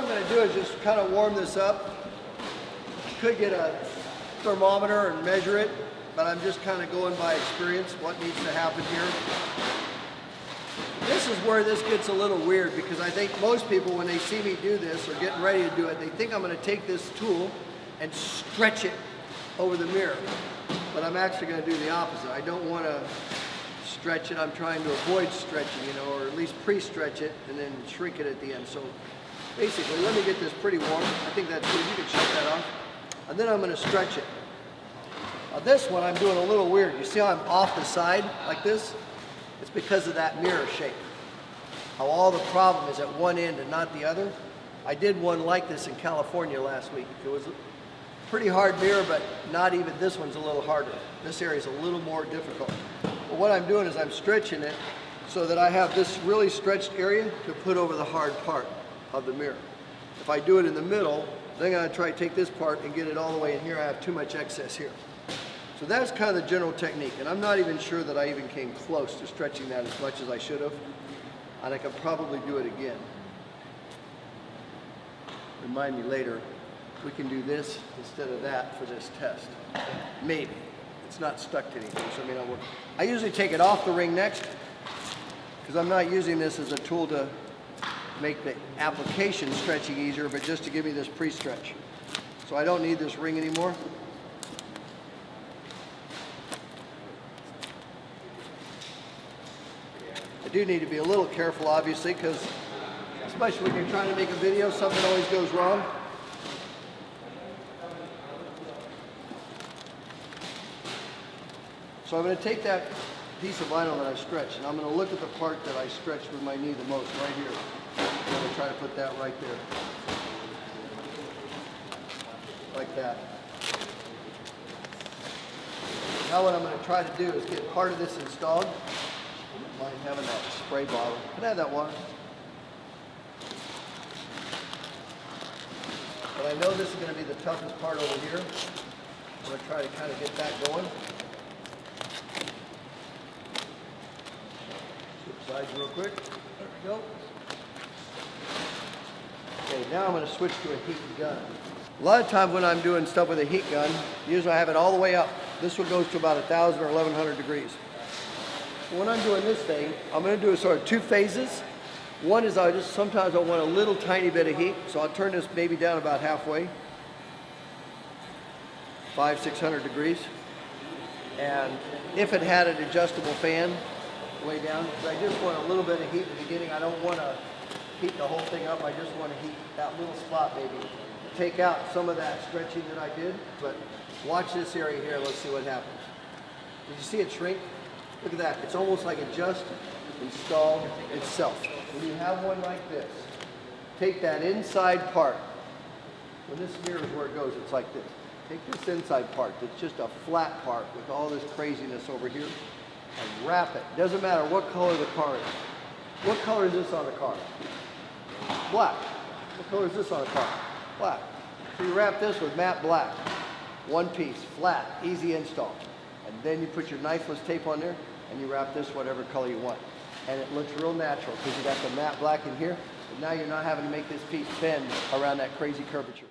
I'm going to do is just kind of warm this up. Could get a thermometer and measure it, but I'm just kind of going by experience what needs to happen here. This is where this gets a little weird, because I think most people, when they see me do this or getting ready to do it, they think I'm going to take this tool and stretch it over the mirror. But I'm actually going to do the opposite. I don't want to stretch it. I'm trying to avoid stretching, you know, or at least pre-stretch it and then shrink it at the end. So basically, let me get this pretty warm. I think that's good. You can shut that off. And then I'm going to stretch it. Now this one I'm doing a little weird. You see how I'm off the side like this? It's because of that mirror shape. How all the problem is at one end and not the other. I did one like this in California last week. It was a pretty hard mirror, but not even this one's a little harder. This area is a little more difficult. But what I'm doing is I'm stretching it so that I have this really stretched area to put over the hard part of the mirror. If I do it in the middle, then I'm going to try to take this part and get it all the way in here. I have too much excess here. So that's kind of the general technique, and I'm not even sure that I even came close to stretching that as much as I should have, and I could probably do it again. Remind me later, we can do this instead of that for this test. Maybe. It's not stuck to anything, so it may not work. I usually take it off the ring next, because I'm not using this as a tool to make the application stretching easier, but just to give me this pre-stretch. So I don't need this ring anymore. I do need to be a little careful, obviously, because especially when you're trying to make a video, something always goes wrong. So I'm going to take that piece of vinyl that I stretched, and I'm going to look at the part that I stretched with my knee the most, right here. I'm going to try to put that right there. Like that. Now what I'm going to try to do is get part of this installed. I don't mind having that spray bottle. Can I have that water? But I know this is going to be the toughest part over here. I'm going to try to kind of get that going. Switch sides real quick. There we go. Okay, now I'm going to switch to a heat gun. A lot of times when I'm doing stuff with a heat gun, usually I have it all the way up. This one goes to about 1,000 or 1,100 degrees. When I'm doing this thing, I'm going to do sort of two phases. One is sometimes I want a little tiny bit of heat, so I'll turn this maybe down about halfway, 500-600 degrees. And if it had an adjustable fan way down, I just want a little bit of heat in the beginning. I don't want to heat the whole thing up. I just want to heat that little spot maybe. Take out some of that stretching that I did, but watch this area here. Let's see what happens. Did you see it shrink? Look at that. It's almost like it just installed itself. When you have one like this, take that inside part. When this mirror is where it goes, it's like this. Take this inside part that's just a flat part with all this craziness over here and wrap it. Doesn't matter what color the car is. What color is this on the car? Black. What color is this on the car? Black. So you wrap this with matte black. One piece, flat, easy install. And then you put your knifeless tape on there and you wrap this whatever color you want. And it looks real natural because you got the matte black in here, but now you're not having to make this piece bend around that crazy curvature.